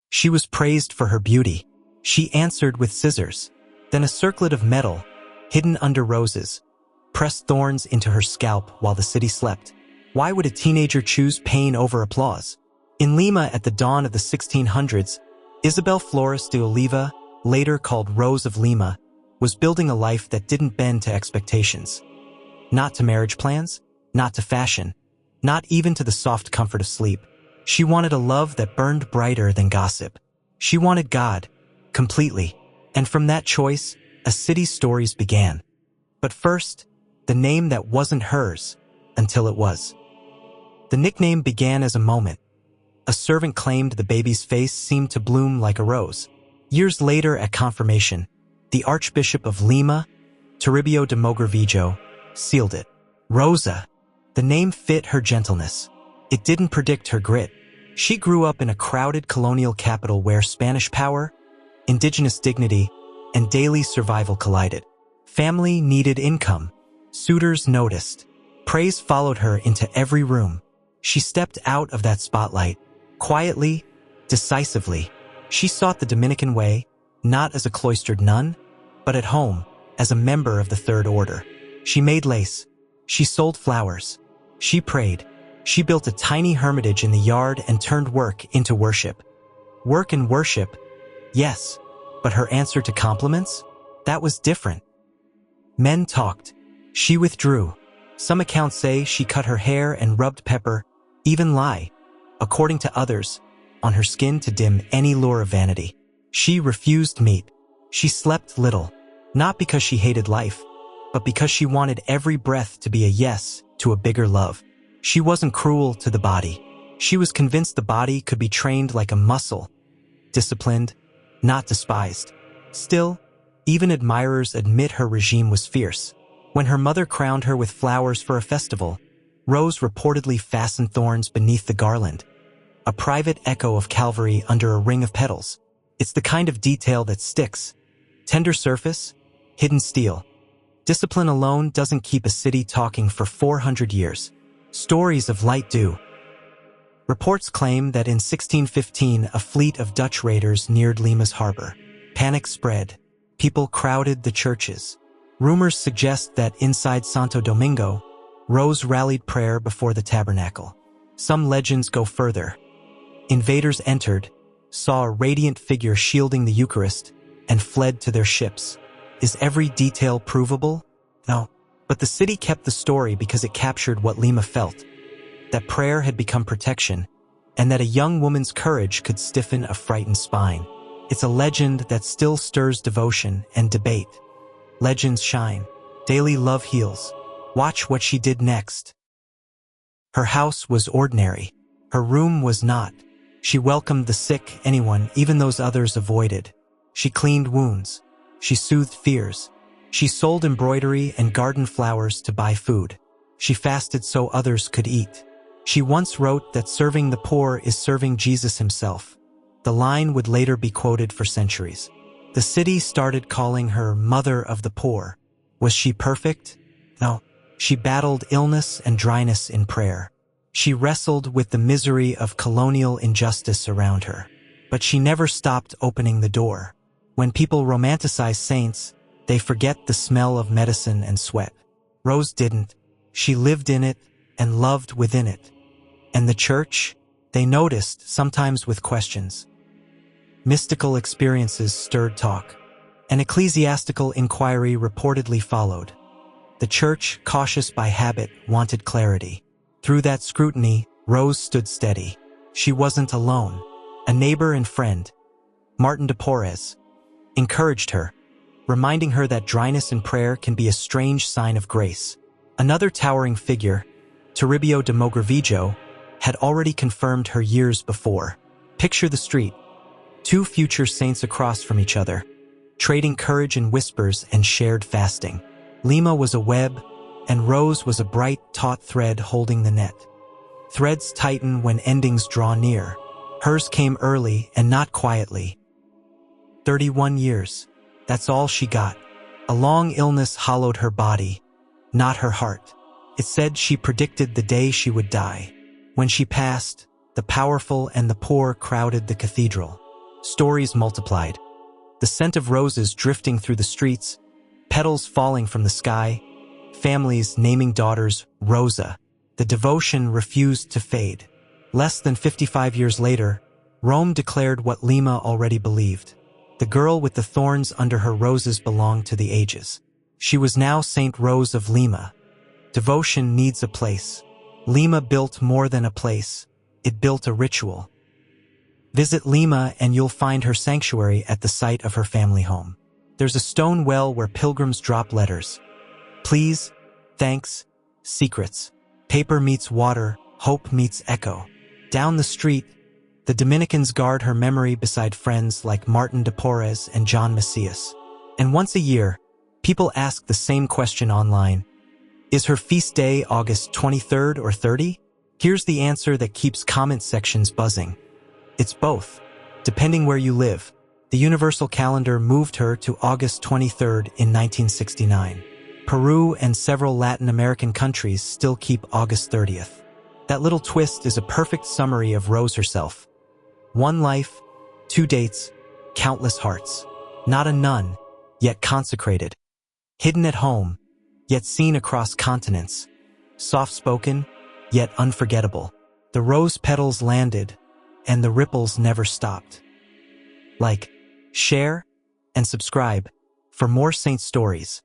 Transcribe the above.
She was praised for her beauty. She answered with scissors. Then a circlet of metal, hidden under roses, pressed thorns into her scalp while the city slept. Why would a teenager choose pain over applause? In Lima at the dawn of the 1600s, Isabel Flores de Oliva, later called Rose of Lima, was building a life that didn't bend to expectations. Not to marriage plans, not to fashion, not even to the soft comfort of sleep. She wanted a love that burned brighter than gossip. She wanted God, completely. And from that choice, a city's stories began. But first, the name that wasn't hers, until it was. The nickname began as a moment. A servant claimed the baby's face seemed to bloom like a rose. Years later at confirmation, the Archbishop of Lima, Toribio de Mogrovejo, sealed it. Rosa. The name fit her gentleness. It didn't predict her grit. She grew up in a crowded colonial capital where Spanish power, indigenous dignity, and daily survival collided. Family needed income. Suitors noticed. Praise followed her into every room. She stepped out of that spotlight, quietly, decisively. She sought the Dominican way, not as a cloistered nun, but at home, as a member of the Third Order. She made lace. She sold flowers. She prayed. She built a tiny hermitage in the yard and turned work into worship. Work and worship, yes, but her answer to compliments? That was different. Men talked. She withdrew. Some accounts say she cut her hair and rubbed pepper, even lie, according to others, on her skin to dim any lure of vanity. She refused meat. She slept little, not because she hated life, but because she wanted every breath to be a yes to a bigger love. She wasn't cruel to the body. She was convinced the body could be trained like a muscle, disciplined, not despised. Still, even admirers admit her regime was fierce. When her mother crowned her with flowers for a festival, Rose reportedly fastened thorns beneath the garland, a private echo of Calvary under a ring of petals. It's the kind of detail that sticks. Tender surface, hidden steel. Discipline alone doesn't keep a city talking for 400 years. Stories of light do. Reports claim that in 1615 a fleet of Dutch raiders neared Lima's harbor. Panic spread. People crowded the churches. Rumors suggest that inside Santo Domingo, Rose rallied prayer before the tabernacle. Some legends go further. Invaders entered, saw a radiant figure shielding the Eucharist, and fled to their ships. Is every detail provable? No. But the city kept the story because it captured what Lima felt. That prayer had become protection, and that a young woman's courage could stiffen a frightened spine. It's a legend that still stirs devotion and debate. Legends shine. Daily love heals. Watch what she did next. Her house was ordinary. Her room was not. She welcomed the sick, anyone, even those others avoided. She cleaned wounds. She soothed fears. She sold embroidery and garden flowers to buy food. She fasted so others could eat. She once wrote that serving the poor is serving Jesus himself. The line would later be quoted for centuries. The city started calling her Mother of the Poor. Was she perfect? No. She battled illness and dryness in prayer. She wrestled with the misery of colonial injustice around her. But she never stopped opening the door. When people romanticize saints, they forget the smell of medicine and sweat. Rose didn't. She lived in it and loved within it. And the church? They noticed, sometimes with questions. Mystical experiences stirred talk. An ecclesiastical inquiry reportedly followed. The church, cautious by habit, wanted clarity. Through that scrutiny, Rose stood steady. She wasn't alone. A neighbor and friend, Martin de Porres, encouraged her, reminding her that dryness in prayer can be a strange sign of grace. Another towering figure, Toribio de Mogrovejo, had already confirmed her years before. Picture the street. Two future saints across from each other, trading courage in whispers and shared fasting. Lima was a web, and Rose was a bright, taut thread holding the net. Threads tighten when endings draw near. Hers came early and not quietly. 31 years. That's all she got. A long illness hollowed her body, not her heart. It said she predicted the day she would die. When she passed, the powerful and the poor crowded the cathedral. Stories multiplied. The scent of roses drifting through the streets, petals falling from the sky, families naming daughters Rosa. The devotion refused to fade. Less than 55 years later, Rome declared what Lima already believed. The girl with the thorns under her roses belonged to the ages. She was now Saint Rose of Lima. Devotion needs a place. Lima built more than a place. It built a ritual. Visit Lima and you'll find her sanctuary at the site of her family home. There's a stone well where pilgrims drop letters. Please, thanks, secrets. Paper meets water, hope meets echo. Down the street, the Dominicans guard her memory beside friends like Martin de Porres and John Macias. And once a year, people ask the same question online. Is her feast day August 23rd or 30? Here's the answer that keeps comment sections buzzing. It's both. Depending where you live, the universal calendar moved her to August 23rd in 1969. Peru and several Latin American countries still keep August 30th. That little twist is a perfect summary of Rose herself. One life, two dates, countless hearts. Not a nun, yet consecrated. Hidden at home, yet seen across continents. Soft-spoken, yet unforgettable. The rose petals landed, and the ripples never stopped. Like, share, and subscribe for more saint stories.